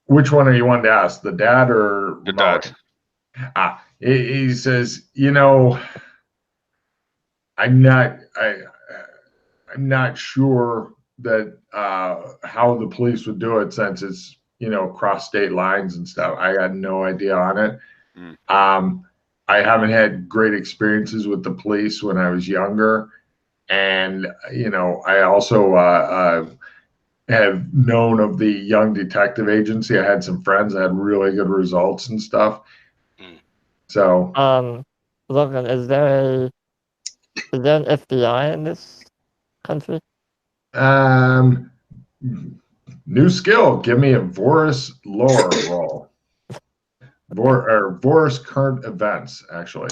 Which one are you wanting to ask, the dad or The Moe? dad. He says, I'm not sure that how the police would do it since it's cross state lines and stuff. I got no idea on it. Mm. I haven't had great experiences with the police when I was younger, and I also have known of the Young Detective Agency. I had some friends that had really good results and stuff. Mm. So, Logan, is there an FBI in this country? New skill. Give me a Vorus lore roll. Vorus current events, actually.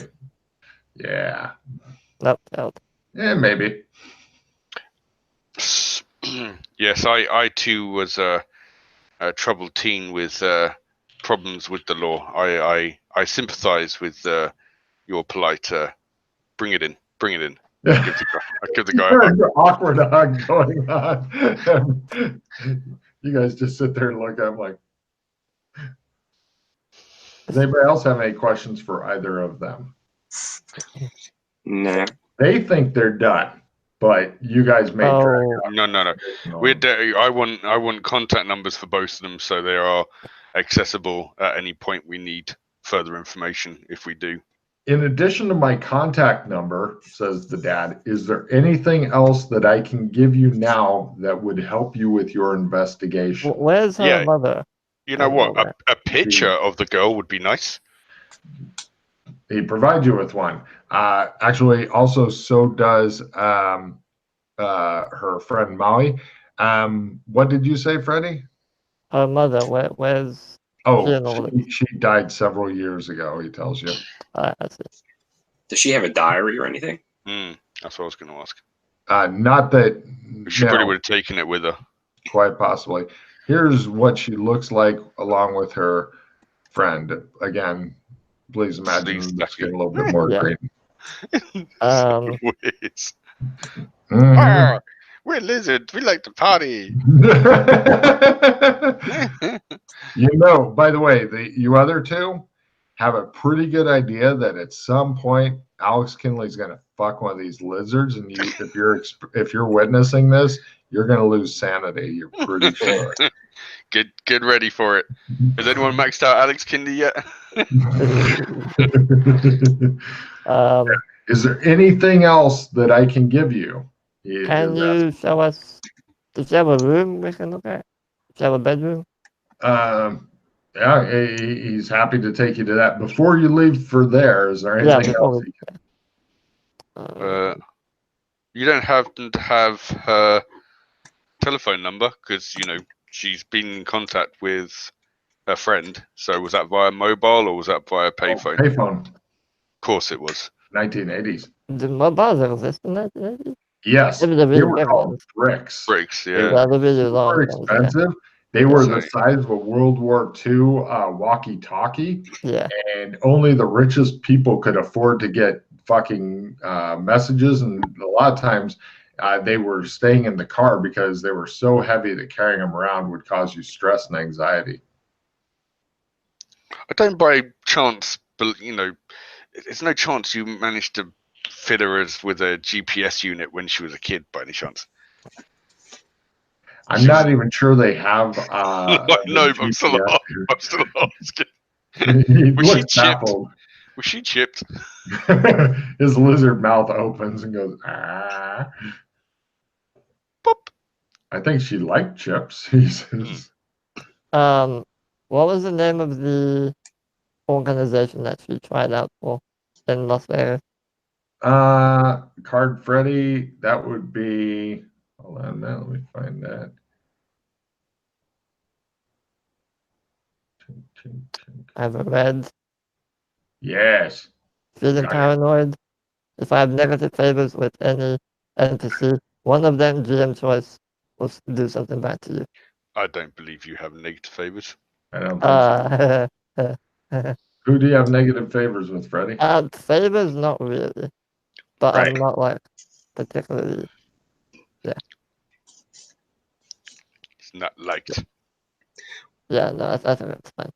Yeah. Nope. Yeah, maybe. Yes, I too was a troubled teen with problems with the law. I sympathise with your polite. Bring it in. I give the guy a hug. Awkward hug going on. You guys just sit there and look at him like. Does anybody else have any questions for either of them? Nah. They think they're done, but you guys may drag out. No. I want contact numbers for both of them so they are accessible at any point we need further information if we do. In addition to my contact number, says the dad, is there anything else that I can give you now that would help you with your investigation? Where's her mother? You know what? A picture of the girl would be nice. He provides you with one. Actually, also, so does her friend Molly. What did you say, Freddie? Her mother. Where's? She died several years ago. He tells you. I see. Does she have a diary or anything? That's what I was going to ask. Not that. She probably would have taken it with her. Quite possibly. Here's what she looks like along with her friend. Again, please imagine it's getting a little bit more green. We're lizards. We like to party. By the way, you other two have a pretty good idea that at some point Alex Kinley's going to fuck one of these lizards, and if you're witnessing this, you're going to lose sanity. You're pretty sure. Get ready for it. Has anyone maxed out Alex Kinley yet? Is there anything else that I can give you? Can you show us? Does she have a room we can look at? Does she have a bedroom? Yeah, he's happy to take you to that. Before you leave for there, is there anything else? You don't happen to have her telephone number because she's been in contact with her friend. So was that via mobile or was that via payphone? Payphone. Of course it was. 1980s. The mobiles exist in 1980s? Yes. They were called bricks. Bricks, yeah. They were expensive. They were the size of a World War II walkie-talkie. Yeah. And only the richest people could afford to get fucking messages. And a lot of times they were staying in the car because they were so heavy that carrying them around would cause you stress and anxiety. I don't by chance, but there's no chance you managed to fit her with a GPS unit when she was a kid by any chance. I'm not even sure they have. No, I'm still asking. Was she chipped? Was she chipped? His lizard mouth opens and goes, ah. Pop. I think she liked chips, he says. What was the name of the organization that she tried out for in Las Vegas? Card Freddy, that would be. Hold on now, let me find that. I have a red. Yes. Feeling paranoid. If I have negative favors with any entity, one of them, GM choice, will do something bad to you. I don't believe you have negative favors. I don't think so. Who do you have negative favors with, Freddie? Favors, not really. But I'm not particularly. Yeah. It's not liked. Yeah, no, I think that's fine.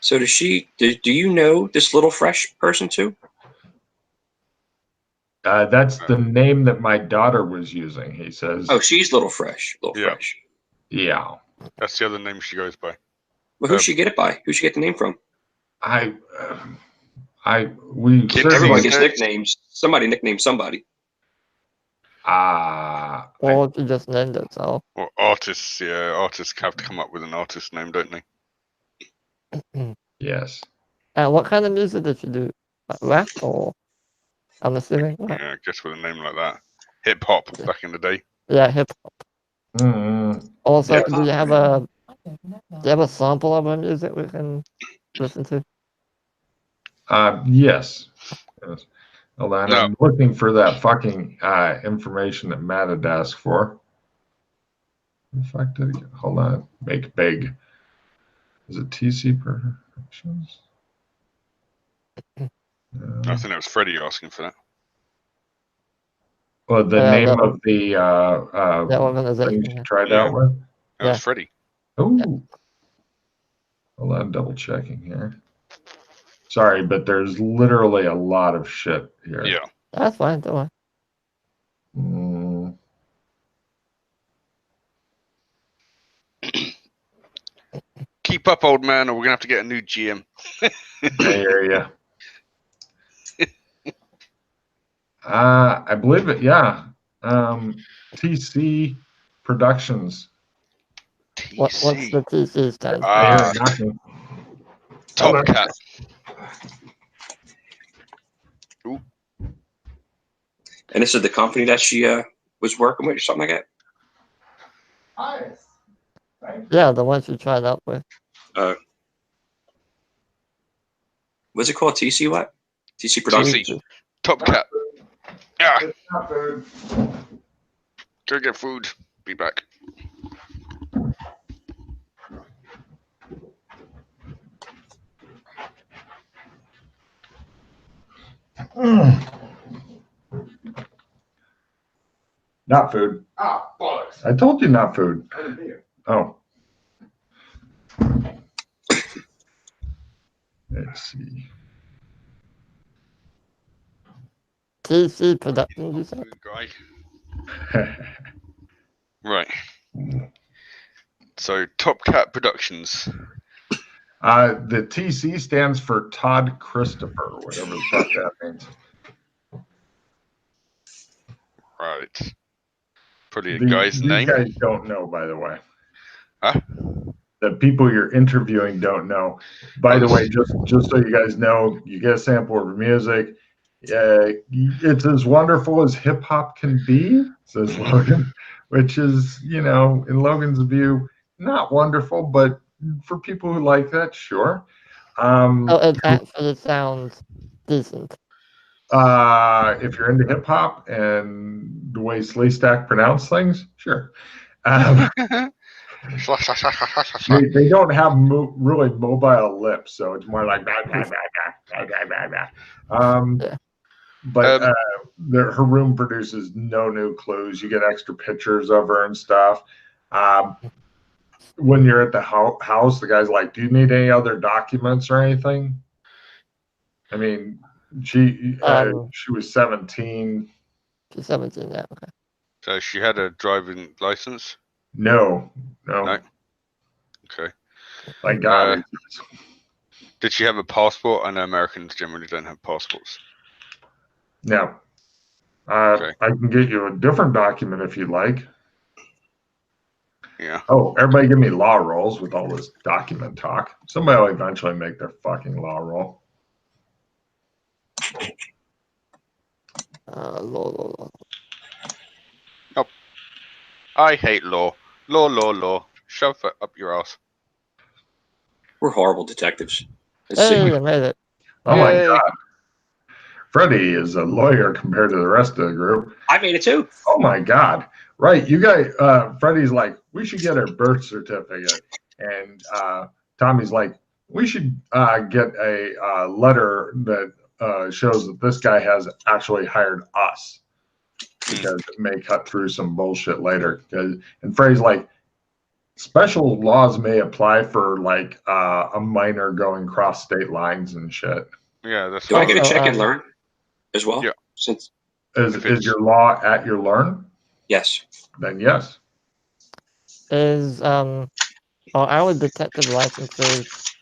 So does she? Do you know this little fresh person too? That's the name that my daughter was using. He says. Oh, she's little fresh. Little Yeah. fresh. Yeah. That's the other name she goes by. Well, who'd she get it by? Who'd she get the name from? We Kids Everyone these gets days? nicknames. Somebody nicknamed somebody. Or if you just named it, so. Or artists, yeah, artists have to come up with an artist name, don't they? Yes. And what kind of music did you do? Like rap or? I'm assuming rap. Yeah, I guess with a name like that. Hip hop back in the day. Yeah, hip hop. Mm-hmm. Also, Hip do you hop. have a sample of her music we can listen to? Yes. Yes. Hold on. No. I'm looking for that fucking information that Matt had asked for. The fuck did it get? Hold on. Make big. Is it TC Productions? I think that was Freddie asking for that. Well, the Yeah, name that of the that organization. thing you Yeah. tried Yeah. out with? That Yeah. was Freddie. Oh. Hold on, double checking here. Sorry, but there's literally a lot of shit here. Yeah. That's fine, don't worry. Mm, Keep up, old man, or we're gonna have to get a new GM. I hear you. I believe it. Yeah. TC Productions. What's the TC stand for? I hear it knocking. Hold on. Top Cat. Ooh. And this is the company that she was working with, or something like that. Yeah, the ones you tried out with. What's it called? TC what? TC Productions. TC. Top Cat. Yeah. It's not food. Go get food. Be back. Not food. Ah, bollocks. I told you not food. Oh. Let's see. TC Productions, you said? Food guy. Right. So Top Cat Productions. The TC stands for Todd Christopher, whatever the fuck that means. Right. Probably a These guy's name. guys don't know, by the way. Huh? The people you're interviewing don't know. By the way, just so you guys know, you get a sample of music. It's as wonderful as hip hop can be, says Logan, which is, in Logan's view, not wonderful, but for people who like that, sure. Oh, it actually sounds decent. If you're into hip hop and the way Sleestack pronounce things, sure. They don't have really mobile lips, so it's more like blah, blah, blah, blah, blah, blah, blah. But her room produces no new clues. You get extra pictures of her and stuff. When you're at the house, the guy's like, "Do you need any other documents or anything?" I mean, she was 17. She's 17 now. Okay. So she had a driving license? No. Okay. Thank God. Did she have a passport? I know Americans generally don't have passports. No. Okay. I can get you a different document if you'd like. Yeah. Oh, everybody give me law rolls with all this document talk. Somebody will eventually make their fucking law roll. Law. Oh. I hate law. Law. Shove it up your ass. We're horrible detectives. Hey, you made it. Oh my Yay. God. Freddie is a lawyer compared to the rest of the group. I made it too. Oh my God. Right. You guys, Freddie's like, we should get her birth certificate. And Tommy's like, we should get a letter that shows that this guy has actually hired us, because it may cut through some bullshit later. And Freddie's like, Special laws may apply for like a minor going cross state lines and shit. Yeah, that's Do I get a Also, check and learn as well? Yeah. Since Is If it's- your law at your learn? yes. Then yes. is are our detective licenses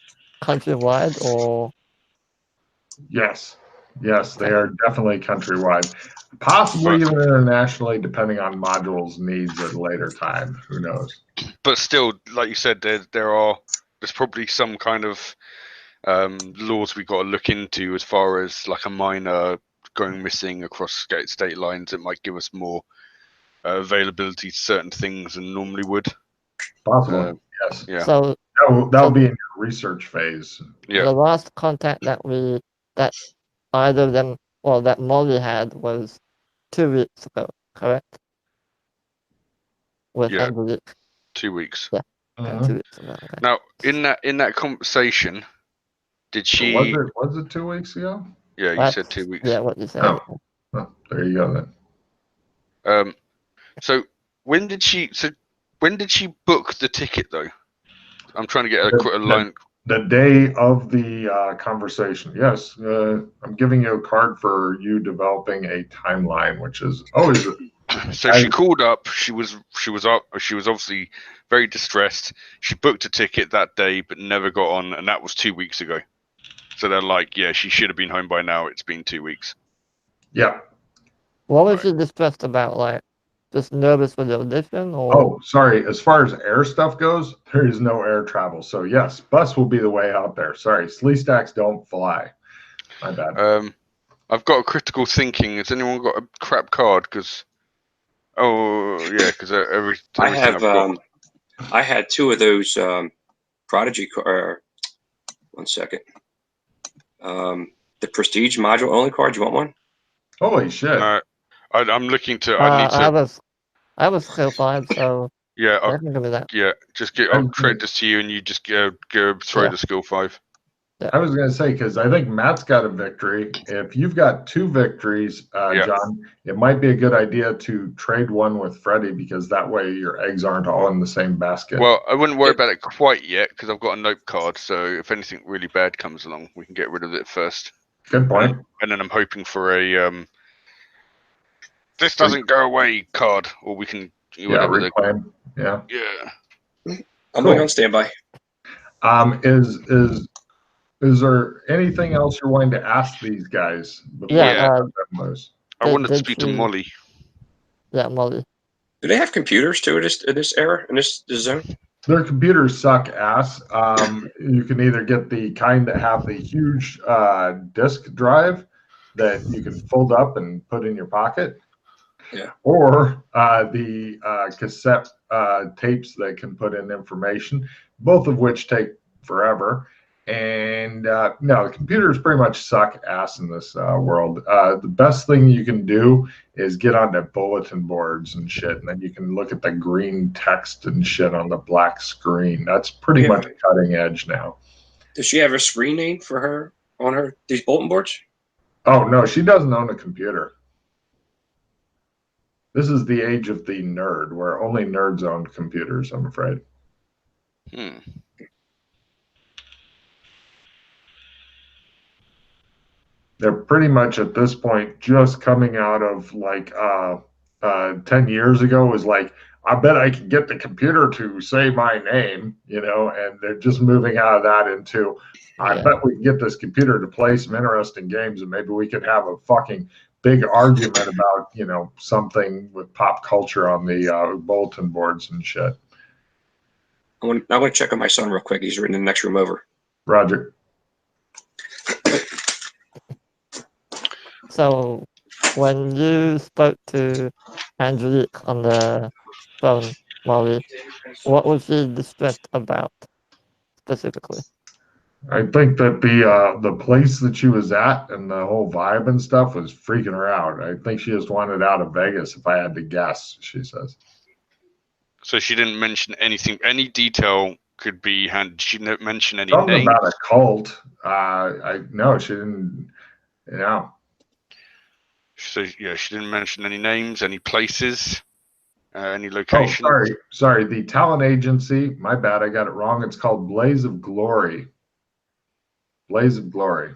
countrywide or Yes. Yes, they are definitely countrywide. Possibly even internationally, depending on modules needs at a later time. Who knows? but still, like you said, there's probably some kind of laws we got to look into as far as like a minor going missing across state lines. It might give us more availability to certain things than normally would. Possible. Yes. Yeah. so That'll be in your research phase. Yeah. the last contact that either of them or that Molly had was 2 weeks ago, correct? With Yeah. Angelique. 2 weeks. Yeah, Mhm. 2 weeks ago. Okay. Now, in that conversation, did So she? was it 2 weeks ago? Yeah, you That's- said 2 weeks. Yeah, what you said. Oh. Oh, there you go then. So when did she book the ticket though? I'm trying to get a line. The day of the conversation. Yes, I'm giving you a card for you developing a timeline, which is always. So she called up. She was up. She was obviously very distressed. She booked a ticket that day, but never got on, and that was 2 weeks ago. So they're like, yeah, she should have been home by now. It's been 2 weeks. Yeah. What was Right. she distressed about? Like, just nervous for the audition, or Oh, sorry. As far as air stuff goes, there is no air travel. So yes, bus will be the way out there. Sorry, slee stacks don't fly. My bad. I've got a critical thinking. Has anyone got a crap card? Because everything I have I've got. I had 2 of those Prodigy one second. The Prestige module only card. You want one? Holy shit! No, I'm looking to. I need to. I was skill 5, so Yeah, I can give me that. yeah. Just get. I'll trade this to you, and you just go throw Yeah. the skill 5. I was going to say, because I think Matt's got a victory. If you've got 2 victories, Yeah. John, it might be a good idea to trade one with Freddie, because that way your eggs aren't all in the same basket. Well, I wouldn't worry about it quite yet because I've got a note card. So if anything really bad comes along, we can get rid of it first. Good point. And then I'm hoping for a this doesn't go away card, or we can whatever. Reclaim. Yeah. I'm Cool. going on standby. Is there anything else you're wanting to ask these guys? Before Yeah, I wanted to did speak to she- Molly. Yeah, Molly. Do they have computers too in this era, in this zone? Their computers suck ass. You can either get the kind that have the huge disk drive that you can fold up and put in your pocket. Yeah. Or the cassette tapes that can put in information, both of which take forever. And no, the computers pretty much suck ass in this world. The best thing you can do is get onto bulletin boards and shit, and then you can look at the green text and shit on the black screen. That's pretty much cutting edge now. Does she have a screen name for her on these bulletin boards? Oh no, she doesn't own a computer. This is the age of the nerd, where only nerds own computers, I'm afraid. They're pretty much at this point just coming out of like 10 years ago was like, I bet I can get the computer to say my name, and they're just moving out of that into, I bet we can get this computer to play some interesting games, and maybe we could have a fucking big argument about, something with pop culture on the bulletin boards and shit. I want to check on my son real quick. He's in the next room over. Roger. So, when you spoke to Angelique on the phone, Molly, what was she distressed about specifically? I think that the place that she was at and the whole vibe and stuff was freaking her out. I think she just wanted out of Vegas, if I had to guess, she says. So she didn't mention anything. Any detail could be handed. She didn't mention any Something names. about a cult. No, she didn't. So yeah, she didn't mention any names, any places. Any Oh, location? sorry. The talent agency. My bad. I got it wrong. It's called Blaze of Glory. Blaze of Glory.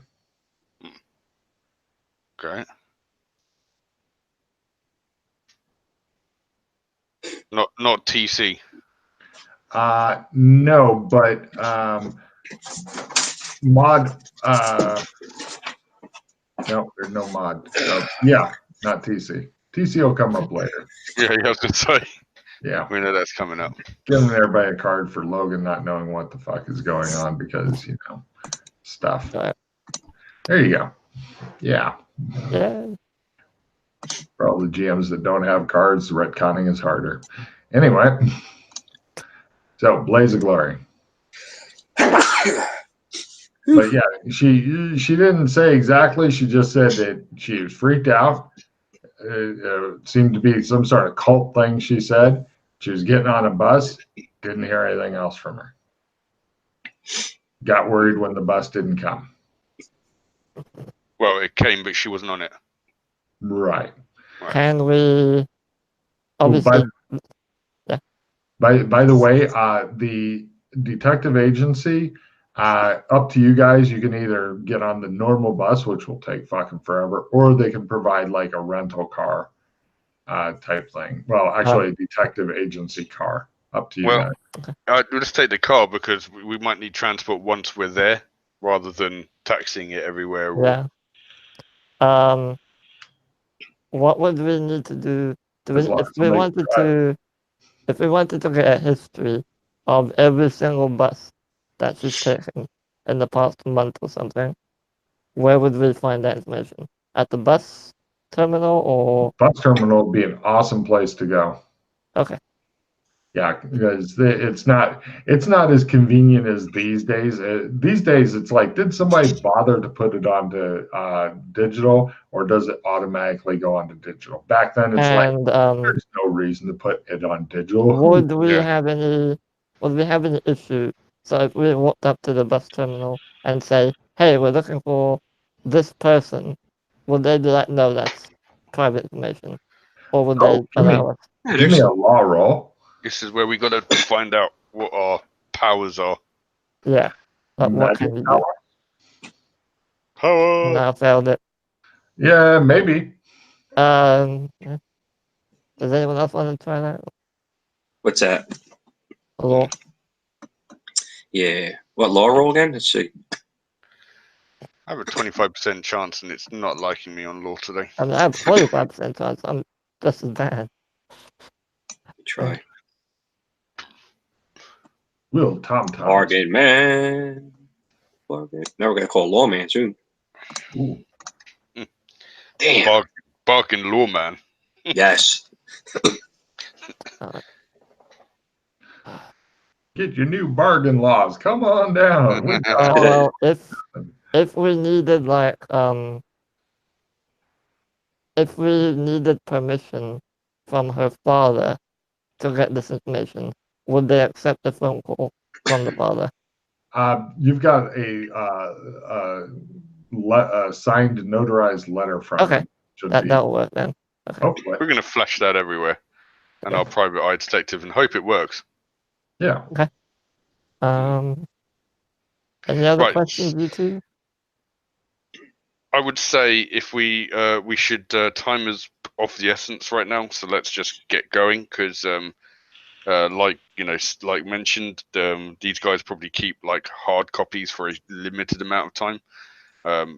Great. Not TC. No, but mod. No, there's no mod. Yeah, not TC. TC will come up later. Yeah, I was gonna say. Yeah, We know that's coming up. giving everybody a card for Logan not knowing what the fuck is going on because stuff. Right. There you go. Yeah. Yeah. For all the GMs that don't have cards, retconning is harder. Anyway, so Blaze of Glory. But yeah, she didn't say exactly. She just said that she was freaked out. It seemed to be some sort of cult thing. She said she was getting on a bus, didn't hear anything else from her. Got worried when the bus didn't come. Well, it came, but she wasn't on it. Right. Can we obviously By the way, the detective agency, up to you guys. You can either get on the normal bus, which will take fucking forever, or they can provide like a rental car type thing. Well, actually, a detective agency car. Up to you Well, guys. we'll just take the car because we might need transport once we're there, rather than taxiing it everywhere. Or... Yeah. What would we need to do? If we wanted to get a history of every single bus that she's taken in the past month or something, where would we find that information? At the bus terminal or? Bus terminal would be an awesome place to go. Okay. Yeah, because it's not as convenient as these days. These days, it's like, did somebody bother to put it onto digital, or does it automatically go onto digital? Back then, it's like there's no reason to put it on digital. Would we have any issue? So if we walked up to the bus terminal and say, "Hey, we're looking for this person," would they be like, "No, that's private information," or would they allow us? Give me a law roll. This is where we got to find out what our powers are. Yeah. What can you do? Power. No, I failed it. Yeah, maybe. Does anyone else want to try that? What's that? Law. Yeah. What law roll again? Let's see. I have a 25% chance, and it's not liking me on law today. I mean, I have 45% chance. I'm just as bad. Try. Will Tom Thomas. Bargain man. Bargain. Now we're gonna call lawman soon. Ooh. Damn. Bargain lawman. Yes. Get your new bargain laws. Come on down. Well, if we needed if we needed permission from her father to get this information, would they accept the phone call from the father? You've got a signed, notarized letter from him. That'll work then. Okay. Hopefully. We're going to flash that everywhere, and our private eye detective, and hope it works. Yeah. Okay. Any other questions, you two? I would say if we should time is of the essence right now, so let's just get going because like mentioned, these guys probably keep like hard copies for a limited amount of time,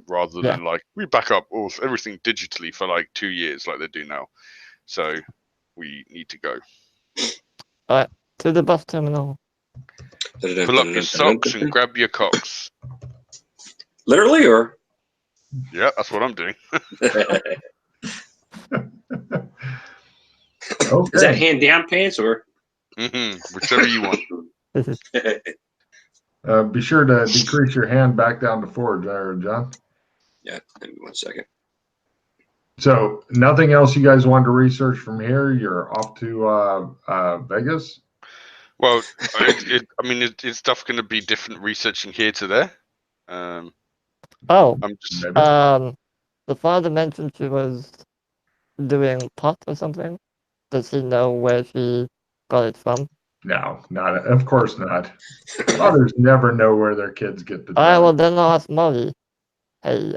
rather than like we back up everything digitally for like 2 years like they do now. So we need to go. All right, to the bus terminal. Pull up your socks and grab your cocks. Literally, or? Yeah, that's what I'm doing. Okay. Is that hand down pants or? Whichever you want. Be sure to decrease your hand back down to 4 there, John. Yeah, give me 1 second. So nothing else you guys want to research from here? You're off to Vegas? Well, is stuff going to be different researching here to there? The father mentioned she was doing pot or something. Does he know where she got it from? No, not of course not. Fathers never know where their kids get the All right, well drugs. then I'll ask Molly. Hey,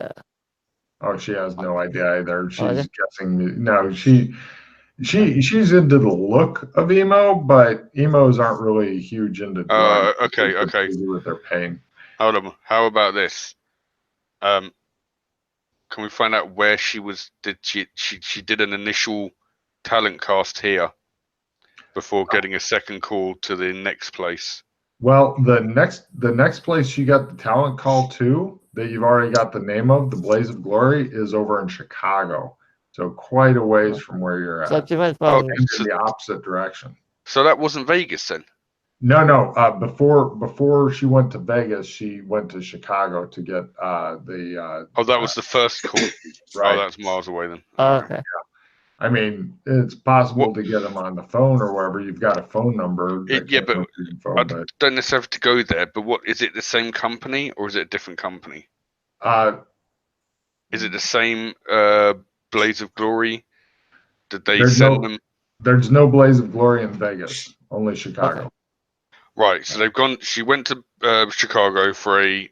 Oh, she has no idea either. Oh, yeah? She's guessing. No, she's into the look of emo, but emos aren't really huge into drugs. Okay. They're busy with their pain. Hold on. How about this? Can we find out where she was? Did she did an initial talent cast here before getting a second call to the next place? Well, the next place she got the talent call to that you've already got the name of, the Blaze of Glory, is over in Chicago. So quite a ways from where you're So at. she went from In the opposite direction. So that wasn't Vegas then? No. Before she went to Vegas, she went to Chicago to get the. Oh, that was the first call. Right. Oh, that's miles away then. okay. I mean, it's possible to get them on the phone or wherever. You've got a phone number. Yeah, but I don't necessarily have to go there. But what is it? The same company or is it a different company? Is it the same Blaze of Glory? Did they send them? There's no Blaze of Glory in Vegas. Only Chicago. Okay. Right. So they've gone. She went to Chicago for a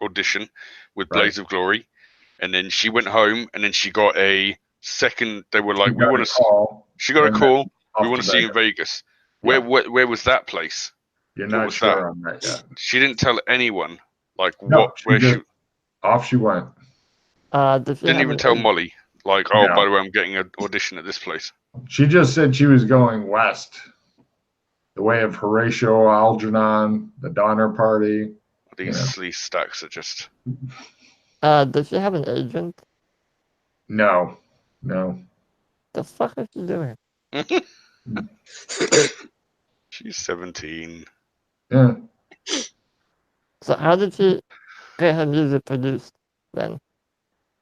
audition with Blaze of Glory, and then she went home, and then she got a second. They were like, "We want to." She got a call. We want to see you in Vegas. Yeah. Where was that place? You're not sure on that yet. She didn't tell anyone. Like No, where she off she went. didn't even tell Molly. Like, oh, by the way, I'm getting an audition at this place. She just said she was going west, the way of Horatio Algernon, the Donner Party. These sleaze stacks are just. Does she have an agent? No. The fuck is she doing? She's 17. Yeah. So how did she get her music produced then?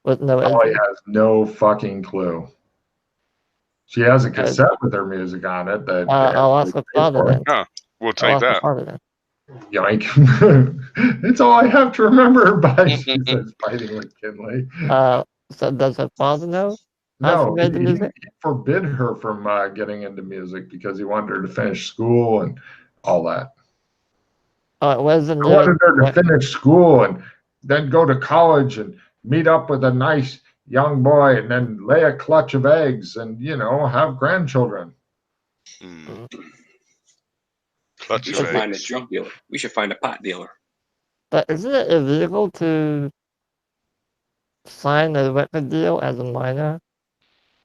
With no agent? Molly has no fucking clue. She has a cassette with her music on it. That I'll ask her father then. Oh, we'll take that. Yoink. It's all I have to remember by, she says, fighting with Kinley. So does her father know? No, he forbid her from getting into music because he wanted her to finish school and all that. Where's the I wanted her to finish school and then go to college and meet up with a nice young boy and then lay a clutch of eggs and, have grandchildren. We should find a drug dealer. We should find a pot dealer. But isn't it illegal to sign a record deal as a minor?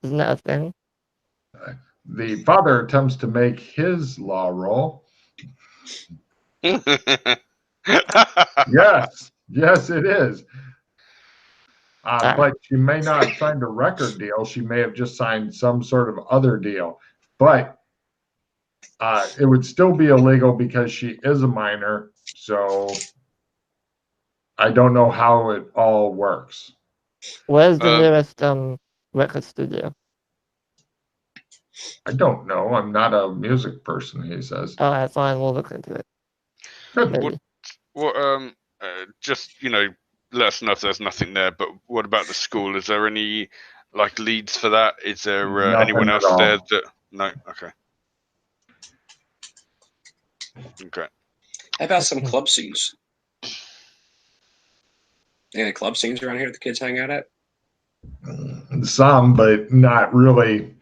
Isn't that a thing? The father attempts to make his law roll. Yes, it is. But she may not have signed a record deal. She may have just signed some sort of other deal. But it would still be illegal because she is a minor. So I don't know how it all works. Where's the nearest record studio? I don't know. I'm not a music person, he says. All right, fine. We'll look into it. Good. Just, let us know if there's nothing there. But what about the school? Is there any leads for that? Is there anyone else there that? No. Okay. Okay. How about some club scenes? Any club scenes around here that the kids hang out at? Some, but not really.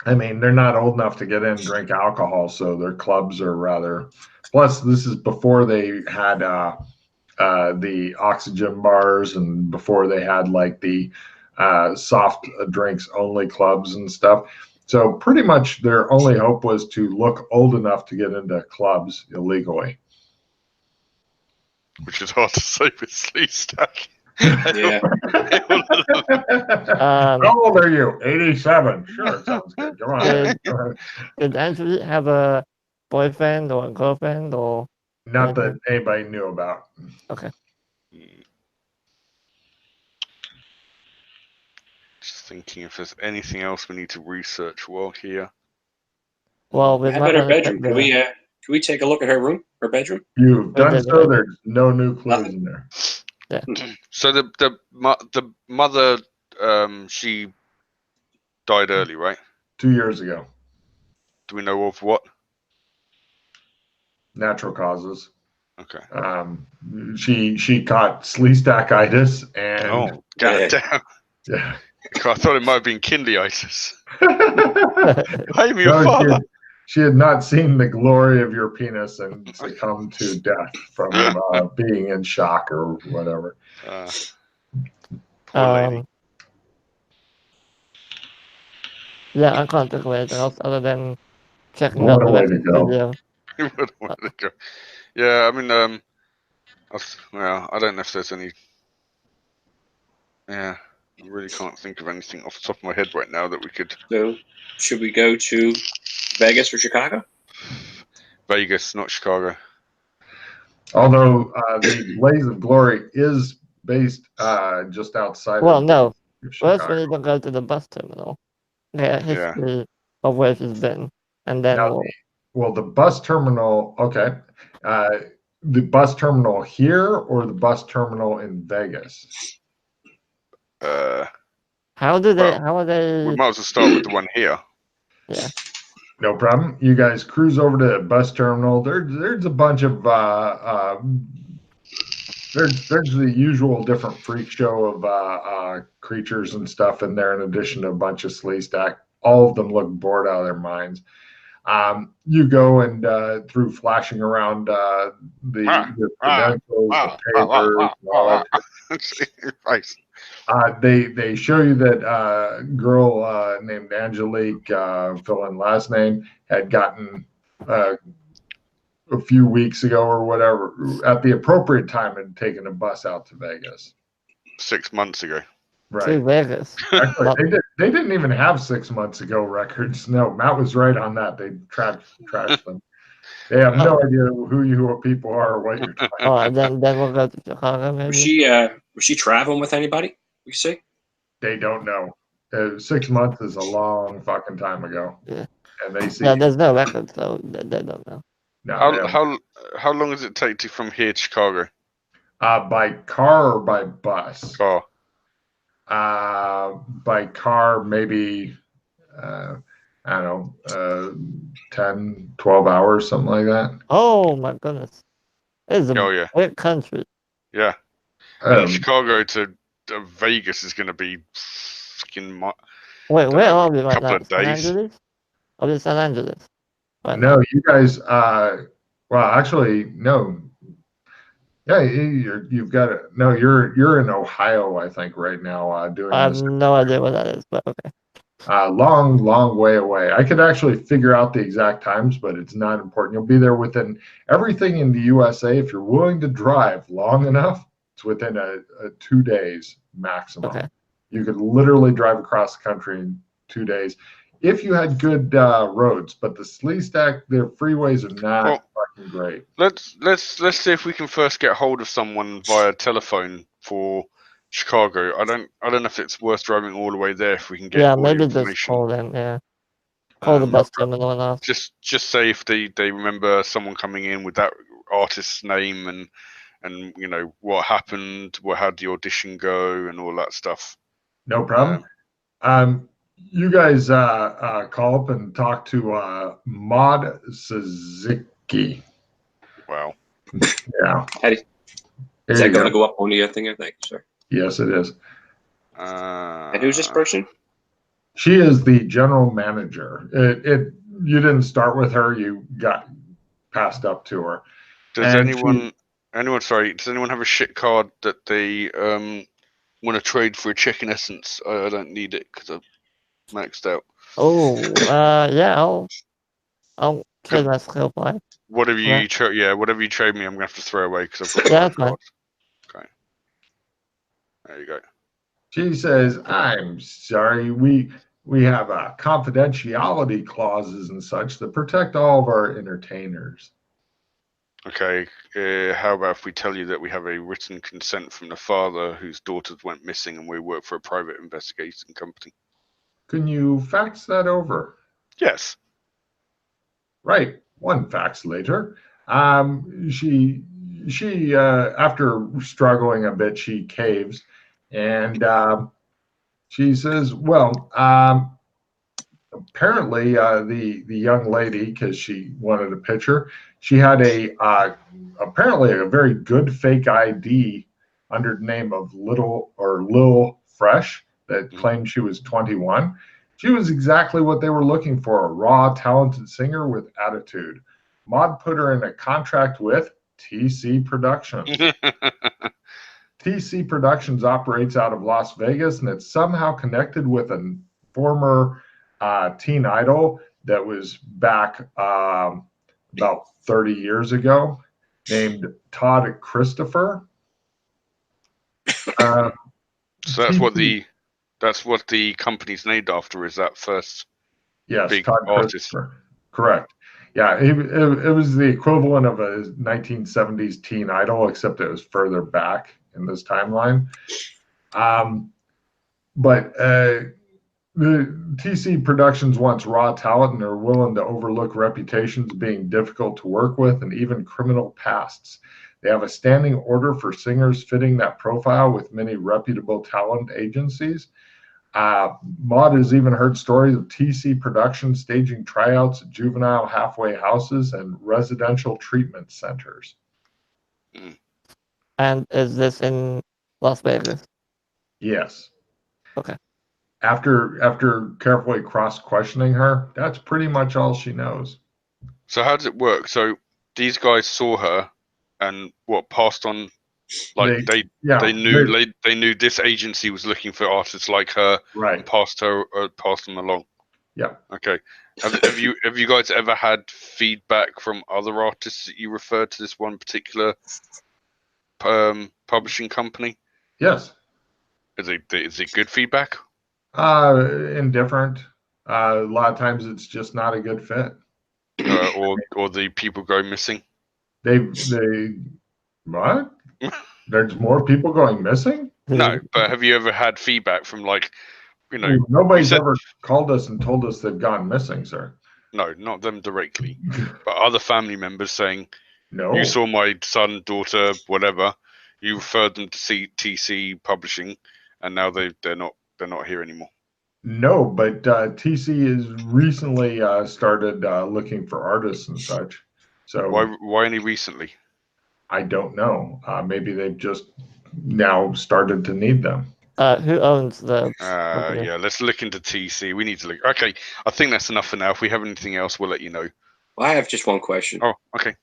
I mean, they're not old enough to get in and drink alcohol, so their clubs are rather. Plus, this is before they had the oxygen bars and before they had the soft drinks only clubs and stuff. So pretty much their only hope was to look old enough to get into clubs illegally. Which is hard to say with sleaze stack. Yeah. How old are you? 87. Sure, sounds good. Come on. Did Anthony have a boyfriend or a girlfriend or? Not that anybody knew about. Okay. Just thinking if there's anything else we need to research while here. Well, how about her bedroom? Can we take a look at her room, her bedroom? You've done so. There's no new clues in there. Yeah. So the mother, she Died early, right? 2 years ago. Do we know of what? Natural causes. Okay. She caught sleestackitis and Oh, goddamn. yeah. I thought it might have been kindleitis. I'm your No, father. she had not seen the glory of your penis and succumbed to death from being in shock or whatever. Poor lady. Yeah, I can't think of anything else other than checking What out a the way to rest of the go. video. Where did it go? Yeah, I mean, well, I don't know if there's any. Yeah, I really can't think of anything off the top of my head right now that we could. So, should we go to Vegas or Chicago? Vegas, not Chicago. Although the Blaze of Glory is based just outside Well, of no. Chicago. First, we need to go to the bus terminal. Yeah. Yeah, history of where she's been, and then Now, well, the bus terminal. Okay, the bus terminal here or the bus terminal in Vegas? how do they? Well, How are they? we might as well start with the one here. Yeah. No problem. You guys cruise over to the bus terminal. There's a bunch of there's the usual different freak show of creatures and stuff in there, in addition to a bunch of sleestack. All of them look bored out of their minds. You go and through flashing around the credentials, the papers, and all that. They show you that girl named Angelique, fill in last name, had gotten a few weeks ago or whatever, at the appropriate time, had taken a bus out to Vegas. 6 months ago. Right. To Vegas. Actually, they didn't even have 6 months ago records. No, Matt was right on that. They trashed them. They have no idea who you people are or what you're talking about. Oh, and then we'll go to Chicago, maybe. Was she traveling with anybody? We see. They don't know. 6 months is a long fucking time ago. Yeah. And they see. Yeah, there's no record, so they don't know. No, how long does it take to from here to Chicago? by car or by bus? Car. By car, maybe, I don't know, 10, 12 hours, something like that. Oh my goodness. It's a Oh, yeah. big country. Yeah. Chicago to Vegas is going to be fucking. Wait, where are we right couple now? of days. San Angeles? Are we in San Angeles? Right No, now? you guys, well, actually, no. Yeah, you've got it. No, you're in Ohio, I think, right now, doing I have this. no idea what that is, but okay. Long way away. I could actually figure out the exact times, but it's not important. You'll be there within everything in the USA. If you're willing to drive long enough, it's within a 2 days maximum. Okay. You could literally drive across the country in 2 days if you had good roads. But the sleestack, their freeways are not fucking great. Let's see if we can first get hold of someone via telephone for Chicago. I don't know if it's worth driving all the way there if we can get all the Maybe information. just call them, Call the bus terminal and ask. Just say if they remember someone coming in with that artist's name and you know what happened, how did the audition go, and all that stuff. No problem. You guys call up and talk to Maud Suzuki. Wow. Yeah. Is that going to go up on the thing? I think, sir. Yes, it is. And who's this person? She is the general manager. You didn't start with her. You got passed up to her. Does anyone have a shit card that they want to trade for a chicken essence? I don't need it because I've maxed out. Oh, yeah, I'll trade my skill point. Whatever you trade me, I'm gonna have to throw away because I've got. Yeah, that's fine. Okay. There you go. She says, "I'm sorry, we have confidentiality clauses and such that protect all of our entertainers." Okay. How about if we tell you that we have a written consent from the father whose daughters went missing, and we work for a private investigating company? Can you fax that over? Yes. Right. One fax later, she after struggling a bit, she caves, and she says, "Well, apparently the young lady, because she wanted a picture, she had apparently a very good fake ID under the name of Lil Fresh that claimed she was 21. She was exactly what they were looking for, a raw, talented singer with attitude. Maud put her in a contract with TC Productions. TC Productions operates out of Las Vegas, and it's somehow connected with a former teen idol that was back about 30 years ago, named Todd Christopher. So that's what the company's named after. Is that first? Yes, big Todd artist. Christopher. Correct. Yeah, it was the equivalent of a 1970s teen idol, except it was further back in this timeline. But the TC Productions wants raw talent and are willing to overlook reputations being difficult to work with and even criminal pasts. They have a standing order for singers fitting that profile with many reputable talent agencies. Maud has even heard stories of TC Productions staging tryouts at juvenile halfway houses and residential treatment centers. And is this in Las Vegas? Yes. Okay. After carefully cross-questioning her, that's pretty much all she knows. So how does it work? So these guys saw her and passed on, like they knew this agency was looking for artists like her, right, and passed them along. Yeah. Okay. Have you guys ever had feedback from other artists that you referred to this one particular publishing company? Yes. Is it good feedback? Indifferent. A lot of times it's just not a good fit. Or the people go missing. They what? There's more people going missing? No, but have you ever had feedback from, like, you know? Nobody's ever called us and told us they've gone missing, sir. No, not them directly, but other family members saying, no, you saw my son, daughter, whatever. You referred them to TC Publishing, and now they're not here anymore. No, but TC has recently started looking for artists and such. So why only recently? I don't know. Maybe they've just now started to need them. Who owns the company? Yeah, let's look into TC. We need to look. Okay, I think that's enough for now. If we have anything else, we'll let you know. Well, I have just one question. Oh, okay.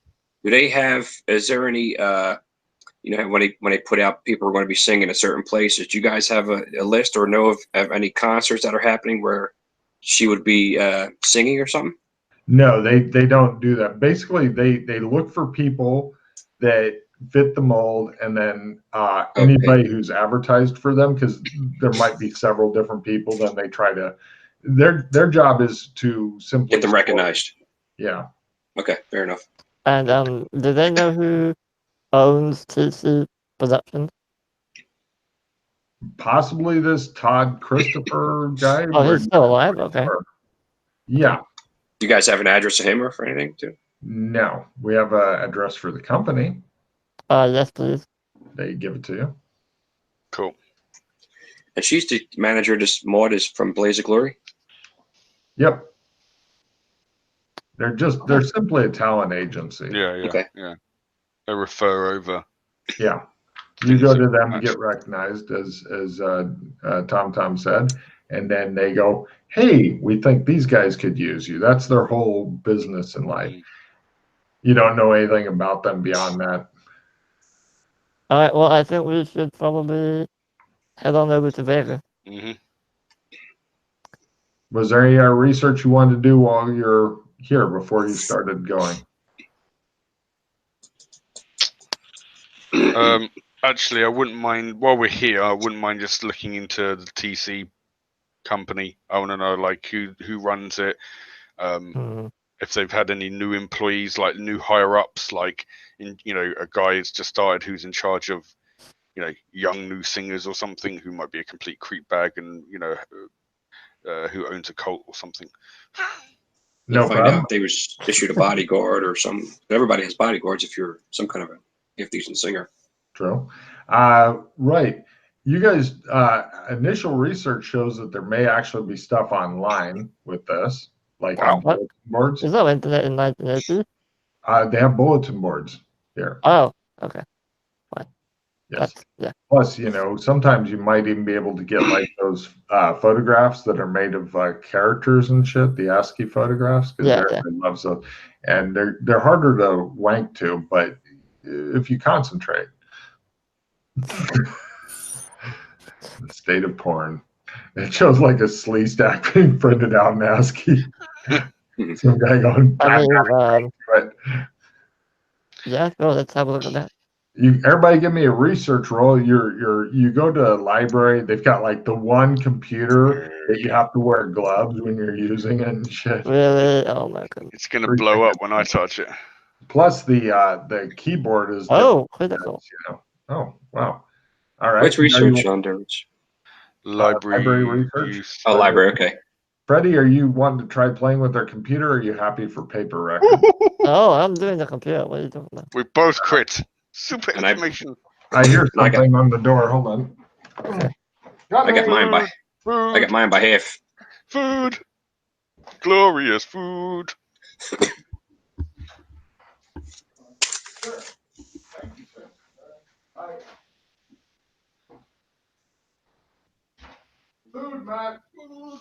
Do they have? Is there any? When they put out people are going to be singing at certain places, do you guys have a list or know of any concerts that are happening where she would be singing or something? No, they don't do that. Basically, they look for people that fit the mold, and then anybody who's advertised for them, because there might be several different people. Then they try to. Their job is to simply get them recognized. Yeah. Okay, fair enough. And do they know who owns TC Productions? Possibly this Todd Christopher guy. Oh, he's still alive. Okay. Yeah. Do you guys have an address of him or for anything too? No, we have an address for the company. Yes, please. They give it to you. Cool. And she's the manager. This Maud is from Blaze of Glory. Yep. They're simply a talent agency. Yeah. Okay. Yeah. They refer over. Yeah. You go to them to get recognized, as Tom said, and then they go, hey, we think these guys could use you. That's their whole business in life. You don't know anything about them beyond that. All right, well, I think we should probably head on over to Vegas. Mm-hmm. Was there any research you wanted to do while you're here before you started going? Actually, I wouldn't mind, while we're here, I wouldn't mind just looking into the TC company. I want to know, like, who runs it, if they've had any new employees, like new higher ups, like, a guy who's just started who's in charge of, young new singers or something, who might be a complete creep bag, and who owns a cult or something. No problem. Out if they was issued a bodyguard or some. Everybody has bodyguards if you're some kind of a decent singer. True. Right. you guys, initial research shows that there may actually be stuff online with this, like on What? bulletin boards. There's no internet in 1980. They have bulletin boards here. Oh, okay. Yes. Yeah. Plus, sometimes you might even be able to get like those photographs that are made of characters and shit, the ASCII photographs, because everybody loves those. And they're harder to wank to, but if you concentrate. The state of porn. It shows like a slee stack being printed out in ASCII. Some guy going. Yeah, no, let's have a look at that. Everybody give me a research roll. You go to a library, they've got like the one computer that you have to wear gloves when you're using it and shit. Really? Oh my goodness. It's gonna blow up when I touch it. Plus the keyboard is critical. Oh wow. All right. Which research on Derwich? Library research. Oh, library, okay. Freddie, are you wanting to try playing with our computer, or are you happy for paper records? Oh, I'm doing the computer. What are you talking about? We both quit. Super information. I hear something on the door. Hold on. Okay. I got mine by half. Food. Glorious food. Food, Matt. Food.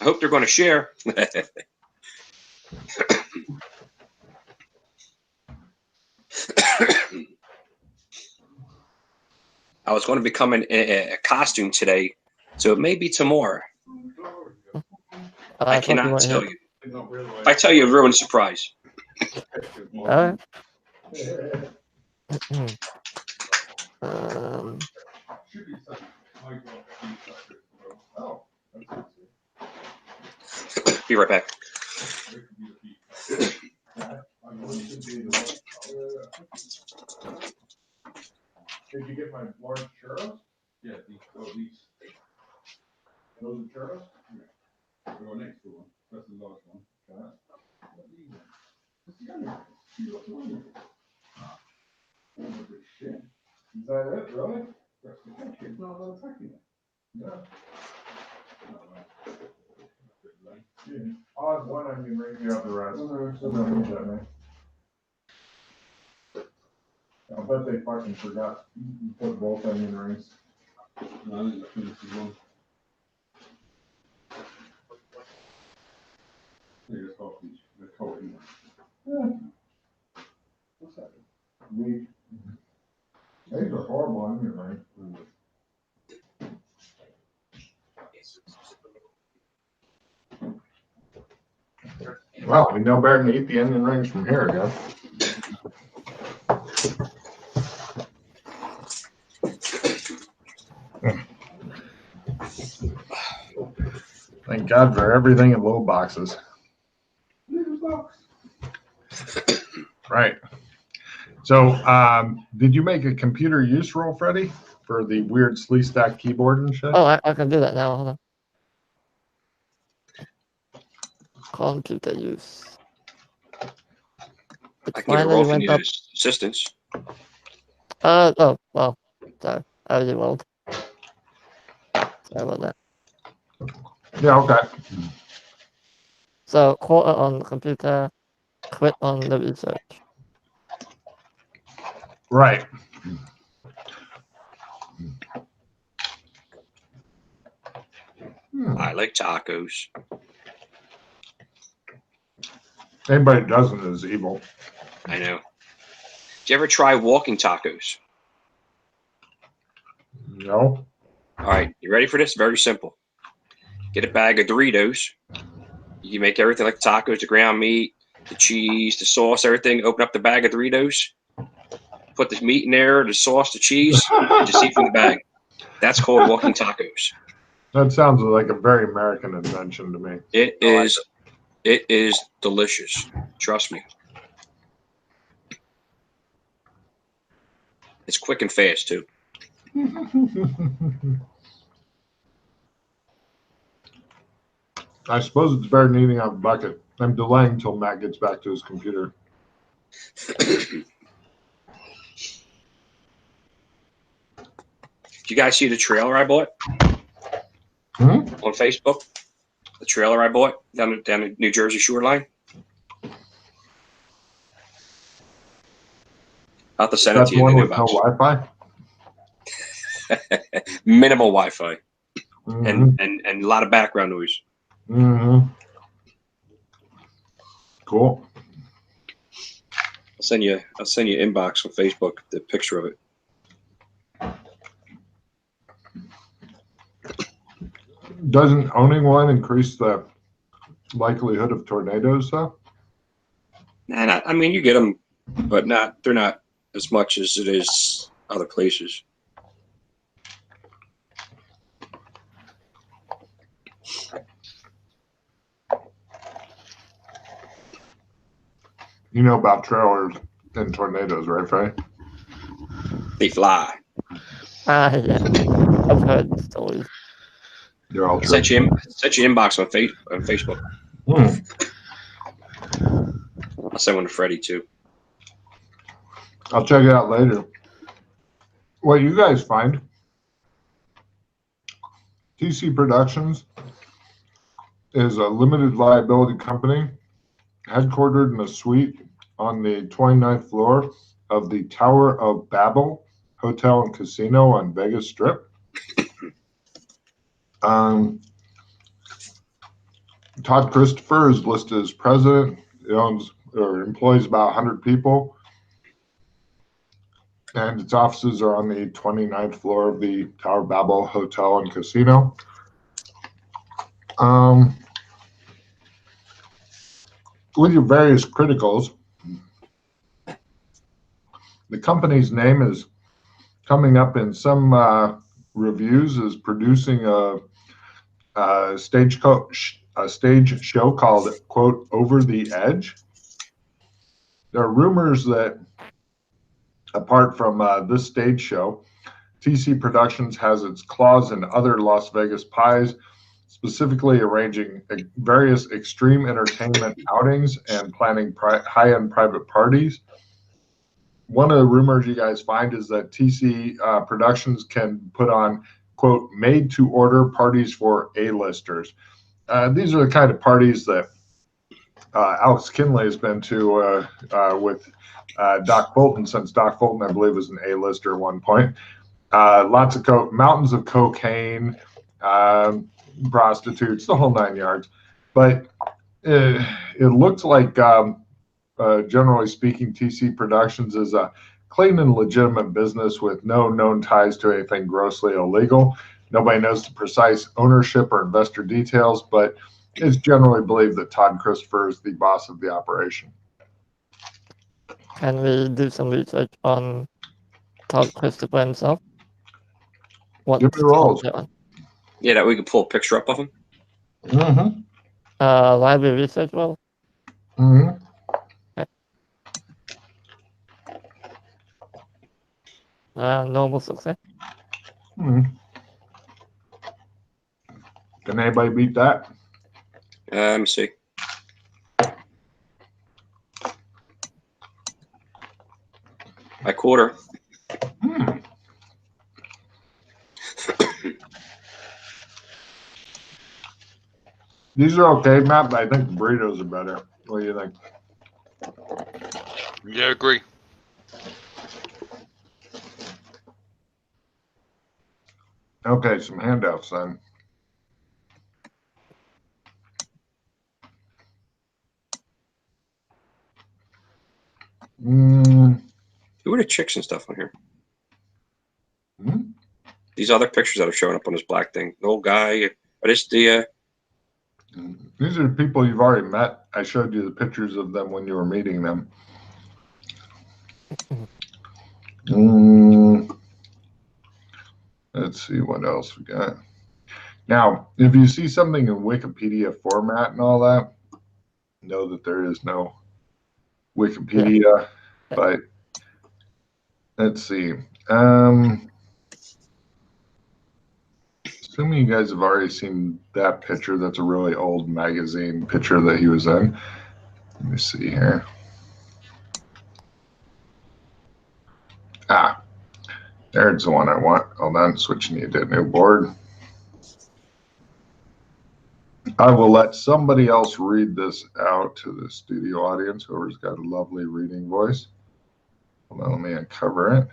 I hope they're going to share. I was going to become a costume today, so it may be tomorrow. I cannot tell you. If I tell you, ruin the surprise. Be right back. Did you get my large churros? Yeah, these. Those are churros? Yeah. They go next to one. That's the large one. Okay. Shit. Is that it, really? That's the it's not attacking it. Yeah. I'll have one onion ring, you have the rest. No, don't need that, man. I bet they fucking forgot you put both onion rings. No, I didn't finish the one. They're coating. Yeah. What's that? Meat. These are horrible onion rings. Well, we know better than to eat the onion rings from here, yeah. Thank God for everything in little boxes. Right. So, did you make a computer use roll, Freddie, for the weird slee stack keyboard and shit? Oh, I can do that now. Hold on. Computer use. I can give a roll if you need assistance. Oh, well, sorry. I already rolled. Sorry about that. Yeah, okay. So, quarter on the computer, quit on the research. Right. I like tacos. Anybody that doesn't is evil. I know. Did you ever try walking tacos? No. All right, you ready for this? Very simple. Get a bag of Doritos. You can make everything like tacos, the ground meat, the cheese, the sauce, everything. Open up the bag of Doritos. Put the meat in there, the sauce, the cheese, and just eat from the bag. That's called walking tacos. That sounds like a very American invention to me. It is. It is delicious. Trust me. It's quick and fast too. I suppose it's better than eating out of a bucket. I'm delaying until Matt gets back to his computer. you guys see the trailer I bought on Facebook? The trailer I bought down the New Jersey shoreline. I'll have to send it That's to you one in the with no inbox. Wi-Fi. Minimal Wi-Fi Mm-hmm. and a lot of background noise. Mm-hmm. Cool. I'll send you inbox on Facebook the picture of it. Doesn't owning one increase the likelihood of tornadoes, though? Nah, I mean, you get them, but they're not as much as it is other places. You know about trailers and tornadoes, right, Faye? They fly. Yeah. I've heard the stories. They're all true. Set you inbox on Facebook. I'll send one to Freddie too. I'll check it out later. What you guys find? TC Productions is a limited liability company headquartered in a suite on the 29th floor of the Tower of Babel Hotel and Casino on Vegas Strip. Todd Christopher is listed as president. He owns or employs about 100 people. And its offices are on the 29th floor of the Tower of Babel Hotel and Casino. With your various criticals, the company's name is coming up in some reviews as producing a stage show called, quote, Over the Edge. There are rumors that apart from this stage show, TC Productions has its claws in other Las Vegas pies, specifically arranging various extreme entertainment outings and planning high-end private parties. One of the rumors you guys find is that TC Productions can put on, quote, made-to-order parties for A-listers. These are the kind of parties that Alex Kinley has been to with Doc Fulton, since Doc Fulton, I believe, was an A-lister at one point. Lots of mountains of cocaine, prostitutes, the whole 9 yards. But it looks like, generally speaking, TC Productions is a clean and legitimate business with no known ties to anything grossly illegal. Nobody knows the precise ownership or investor details, but it's generally believed that Todd Christopher is the boss of the operation. Can we do some research on Todd Christopher himself? What Give me rolls. Yeah, that we can pull a picture up of him. Mm-hmm. Library research roll? Mm-hmm. Okay. Normal success. Mm-hmm. Can anybody beat that? Let me see. I quarter. These are okay, Matt, but I think the burritos are better. What do you think? Yeah, agree. Okay, some handouts then. Who are the chicks and stuff on here? Hmm? These other pictures that are showing up on this black thing. The old guy. Are this the? These are the people you've already met. I showed you the pictures of them when you were meeting them. Let's see what else we got. Now, if you see something in Wikipedia format and all that, know that there is no Wikipedia, but let's see. Assuming you guys have already seen that picture, that's a really old magazine picture that he was in. Let me see here. There's the one I want. Hold on, switching you to a new board. I will let somebody else read this out to the studio audience, whoever's got a lovely reading voice. Hold on, let me uncover it.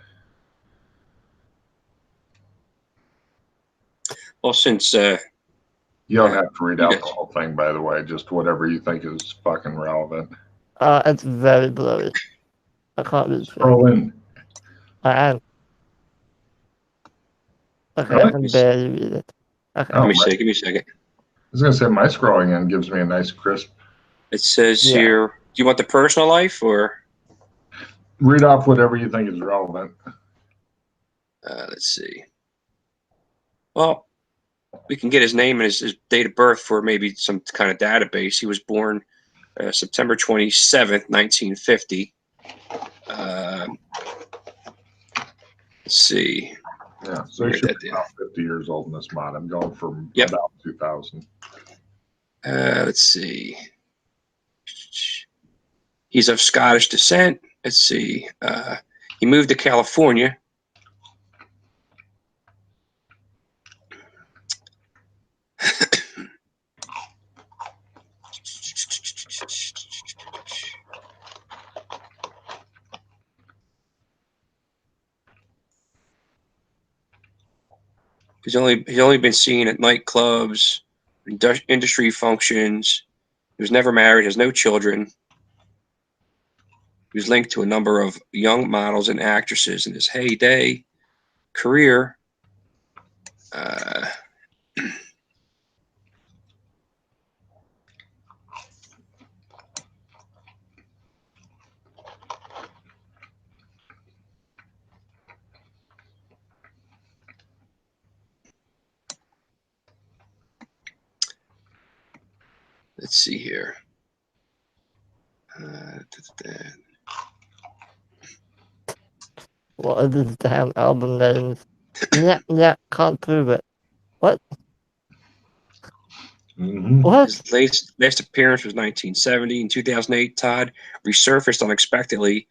Well, since you don't have to read out guys. the whole thing, by the way, just whatever you think is fucking relevant. It's very blurry. I can't read it. Scroll in. I am. Okay, I can barely read it. Okay. Let me see. Give me a second. I was gonna say my scrolling in gives me a nice crisp. It says here. Do you want the personal life or? Read off whatever you think is relevant. Let's see. Well, we can get his name and his date of birth for maybe some kind of database. He was born September 27th, 1950. Let's see. Yeah, so he should be about 50 years old in this mod. I'm going from about 2000. Let's see. He's of Scottish descent. Let's see. He moved to California. He's only been seen at nightclubs, industry functions. He was never married, has no children. He was linked to a number of young models and actresses in his heyday career. Let's see here. What are these damn album names? Yeah, can't prove it. What? What? His last appearance was 1970. In 2008, Todd resurfaced unexpectedly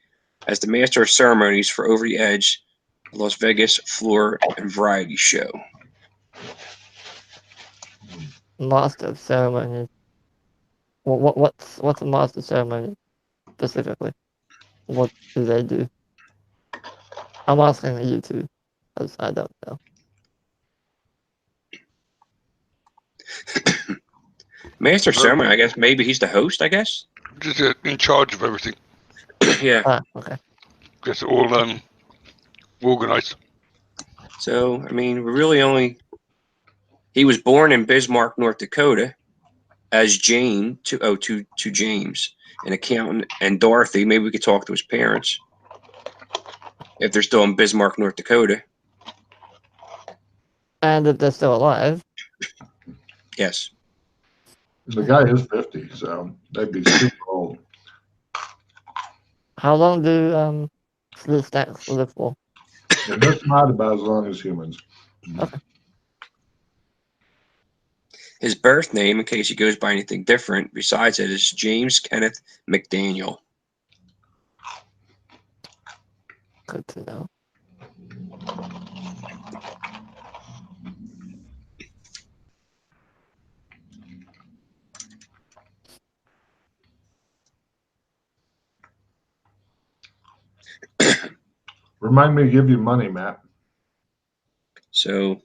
as the master of ceremonies for Over the Edge, a Las Vegas floor and variety show. Master of ceremonies. What's a master of ceremony specifically? What do they do? I'm asking you two, because I don't know. Master of ceremony, I guess maybe he's the host, I guess. Just in charge of everything. Yeah. Okay. Gets it all organized. So, I mean, he was born in Bismarck, North Dakota, as Jane to James, an accountant, and Dorothy. Maybe we could talk to his parents if they're still in Bismarck, North Dakota. And if they're still alive. Yes. The guy is 50, so they'd be super old. How long do sleep stacks live for? And that's not about as long as humans. Okay. His birth name, in case he goes by anything different besides it, is James Kenneth McDaniel. Good to know. Remind me to give you money, Matt. So,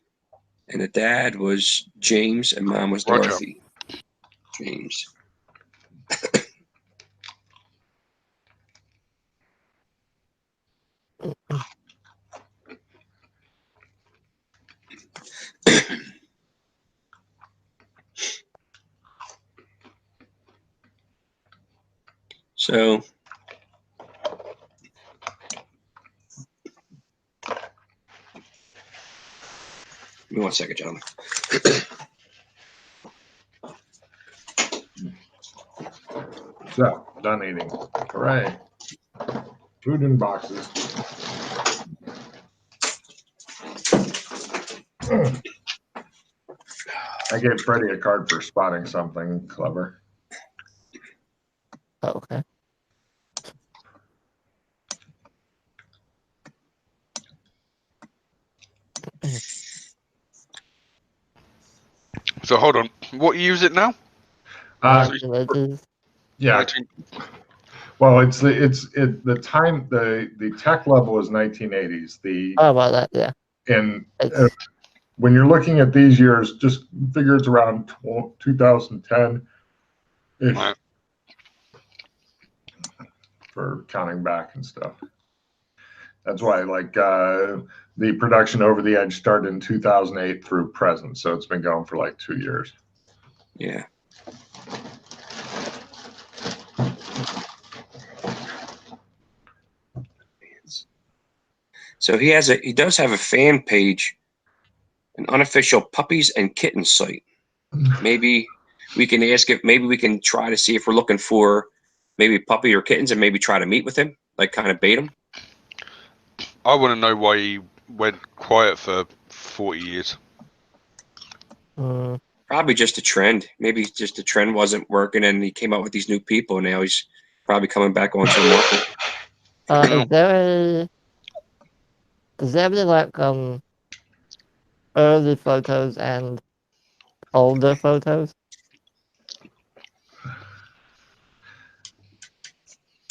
and the dad was James and mom was Dorothy. James. So, give me 1 second, gentlemen. So, done eating. Hooray. Food in boxes. I gave Freddie a card for spotting something clever. Oh, okay. So hold on. What year is it now? It Yeah. 19... Well, the time the tech level is 1980s. Oh, about that, yeah. And It's, when you're looking at these years, just figure it's around 2010 ish Right. for counting back and stuff. That's why, like, the production Over the Edge started in 2008 through present, so it's been going for like 2 years. Yeah. So he does have a fan page, an unofficial puppies and kittens site. Maybe we can ask if maybe we can try to see if we're looking for maybe puppy or kittens and maybe try to meet with him, like kind of bait him. I want to know why he went quiet for 40 years. Probably just a trend. Maybe just the trend wasn't working and he came out with these new people and now he's probably coming back onto the market. is there any like early photos and older photos?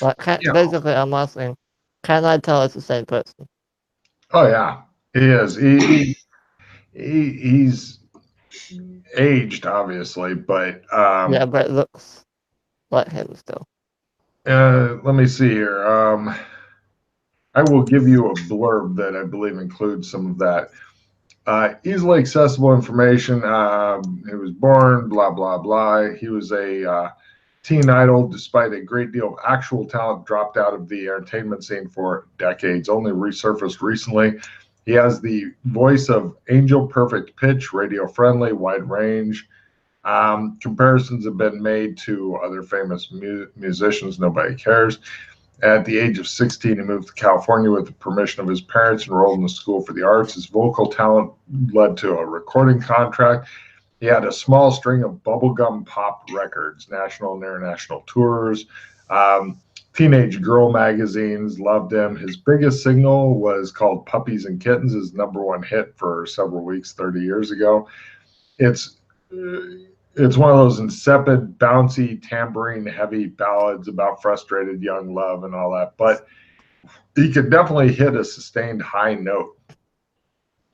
Like, basically, I'm asking, can I tell it's the same person? Oh yeah, he is. He's aged, obviously, but Yeah, but it looks like him still. let me see here. I will give you a blurb that I believe includes some of that. Easily accessible information. He was born, blah, blah, blah. He was a teen idol, despite a great deal of actual talent, dropped out of the entertainment scene for decades, only resurfaced recently. He has the voice of Angel, perfect pitch, radio friendly, wide range. Comparisons have been made to other famous musicians. Nobody cares. At the age of 16, he moved to California with the permission of his parents, enrolled in the School for the Arts. His vocal talent led to a recording contract. He had a small string of bubblegum pop records, national and international tours. Teenage girl magazines loved him. His biggest single was called Puppies and Kittens, his #1 hit for several weeks 30 years ago. It's one of those insipid, bouncy, tambourine-heavy ballads about frustrated young love and all that, but he could definitely hit a sustained high note.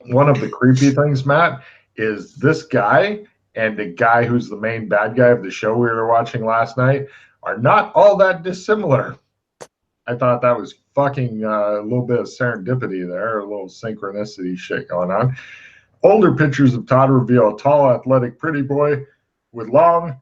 One of the creepy things, Matt, is this guy and the guy who's the main bad guy of the show we were watching last night are not all that dissimilar. I thought that was fucking a little bit of serendipity there, a little synchronicity shit going on. Older pictures of Todd reveal a tall, athletic, pretty boy with long,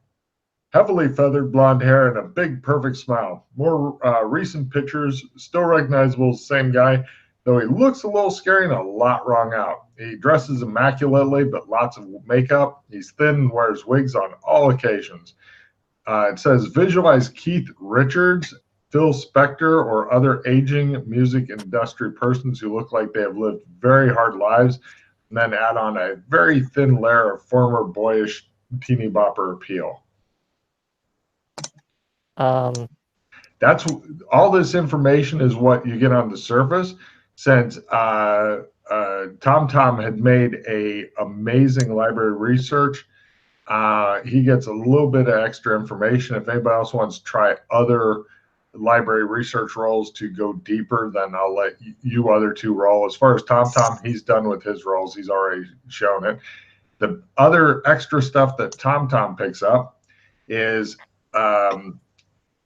heavily feathered blonde hair and a big, perfect smile. More recent pictures, still recognizable as the same guy, though he looks a little scary and a lot wrung out. He dresses immaculately, but lots of makeup. He's thin and wears wigs on all occasions. It says, visualize Keith Richards, Phil Spector, or other aging music industry persons who look like they have lived very hard lives, and then add on a very thin layer of former boyish teeny bopper appeal. That's all this information is what you get on the surface. Since TomTom had made a amazing library research, he gets a little bit of extra information. If anybody else wants to try other library research roles to go deeper, then I'll let you other two roll. As far as TomTom, he's done with his roles. He's already shown it. The other extra stuff that TomTom picks up is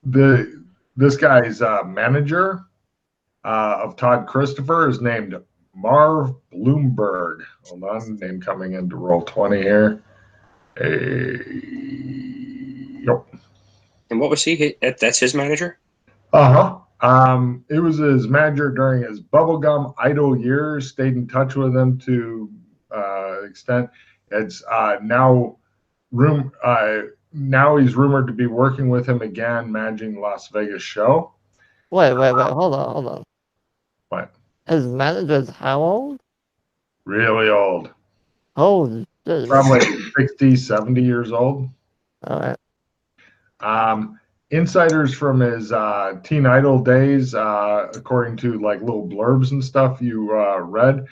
this guy's manager of Todd Christopher is named Marv Bloomberg. Hold on, name coming into roll 20 here. Yep. And what was he? That's his manager? It was his manager during his bubblegum idol years, stayed in touch with him to extent. It's now he's rumored to be working with him again, managing Las Vegas show. Wait, hold on. What? His manager's how old? Really old. Holy shit. Probably 60, 70 years old. All right. Insiders from his teen idol days, according to like little blurbs and stuff you read,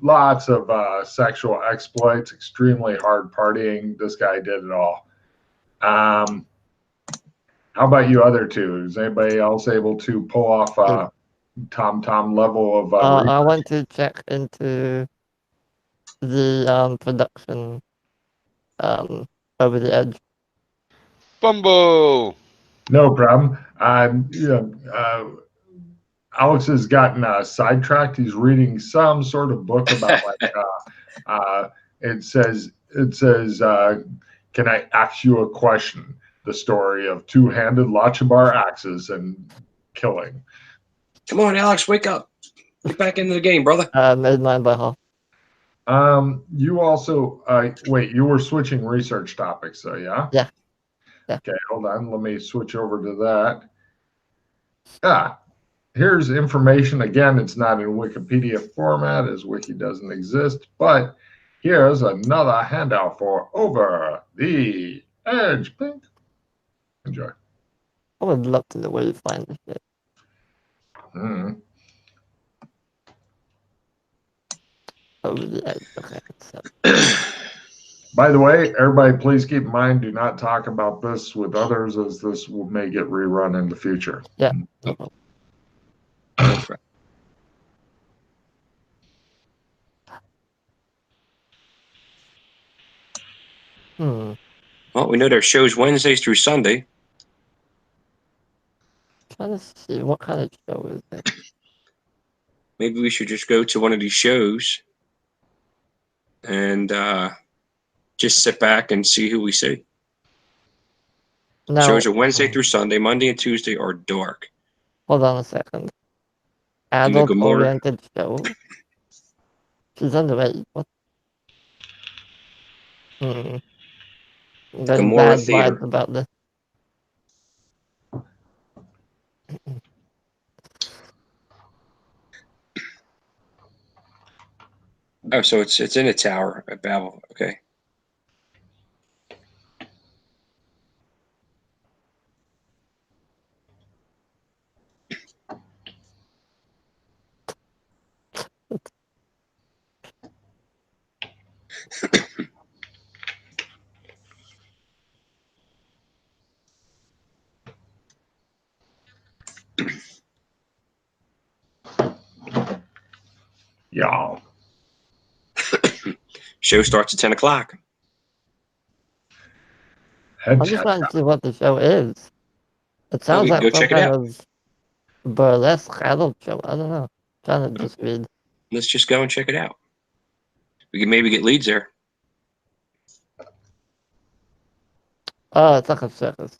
lots of sexual exploits, extremely hard partying. This guy did it all. How about you other two? Is anybody else able to pull off a Tom level of I want to check into the production over the edge. Bumble. No problem. Alex has gotten sidetracked. He's reading some sort of book about it says, can I ask you a question? The story of two-handed Lachabar axes and killing. Come on, Alex, wake up. Get back into the game, brother. Made mine by half. You also wait. You were switching research topics, though, yeah? Yeah. Okay, hold on. Let me switch over to that. Here's information. Again, it's not in Wikipedia format, as Wiki doesn't exist, but here's another handout for Over the Edge. Pink. Enjoy. I would love to know where you find this shit. Over the edge. Okay. So. By the way, everybody, please keep in mind, do not talk about this with others, as this may get rerun in the future. Yeah. Well, we know their shows Wednesdays through Sunday. Trying to see what kind of show is it. Maybe we should just go to one of these shows and just sit back and see who we see. Now, Shows are Wednesday through Sunday. Monday and Tuesday are dark. Hold on a second. And the Gomorrah- Adult-oriented show. She's underage. What? There's Gomorrah bad Theater. vibes about this. Oh, so it's in a tower at Babel. Okay. Y'all. Show starts at 10 o'clock. I'm just trying to see what the show is. It sounds we can like go some check it kind out. of burlesque adult show. I don't know. Trying to just read. Let's just go and check it out. We can maybe get leads there. Oh, it's like a circus.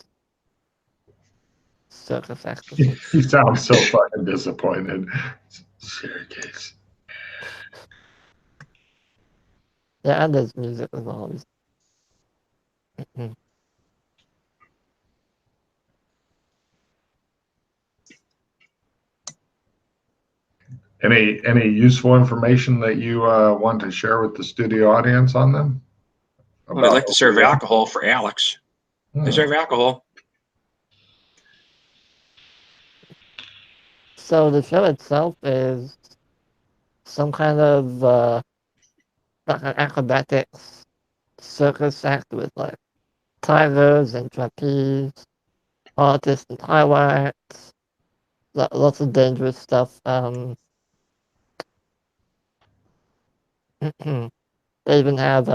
Circus actors. You sound so fucking disappointed. Circus. Yeah, and there's music as well. Any useful information that you want to share with the studio audience on them? Well, I'd like to serve alcohol for Alex. They serve alcohol. So the show itself is some kind of like an acrobatics circus act with like tigers and trapeze artists and high acts, lots of dangerous stuff. They even have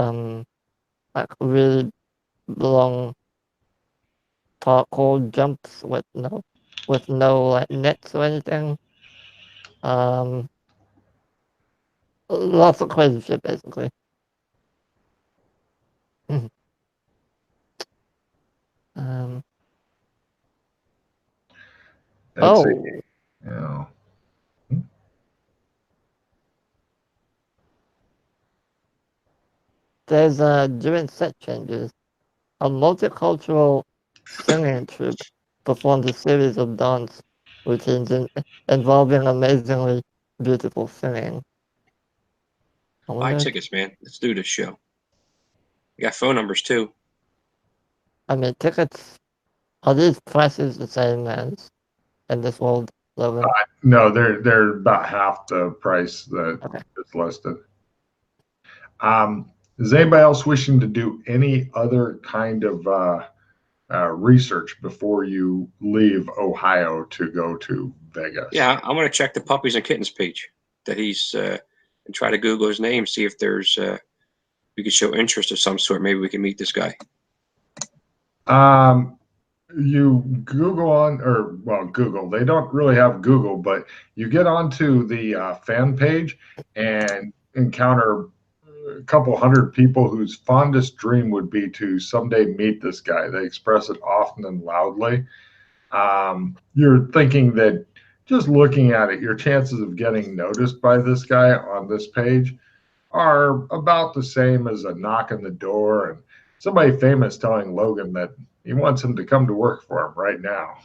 like really long parkour jumps with no like nets or anything. Lots of crazy shit basically. That's yeah. There's during set changes, a multicultural singing troupe performed a series of dance routines involving amazingly beautiful singing. Buy tickets, man. Let's do this show. We got phone numbers too. I mean, tickets. Are these prices the same as in this world, Logan? No, they're about half the price that is listed. Is anybody else wishing to do any other kind of research before you leave Ohio to go to Vegas? Yeah, I'm going to check the puppies and kittens page that he's and try to Google his name, see if there's we could show interest of some sort. Maybe we can meet this guy. You Google on, or well, Google. They don't really have Google, but you get onto the fan page and encounter a couple hundred people whose fondest dream would be to someday meet this guy. They express it often and loudly. You're thinking that just looking at it, your chances of getting noticed by this guy on this page are about the same as a knock on the door and somebody famous telling Logan that he wants him to come to work for him right now.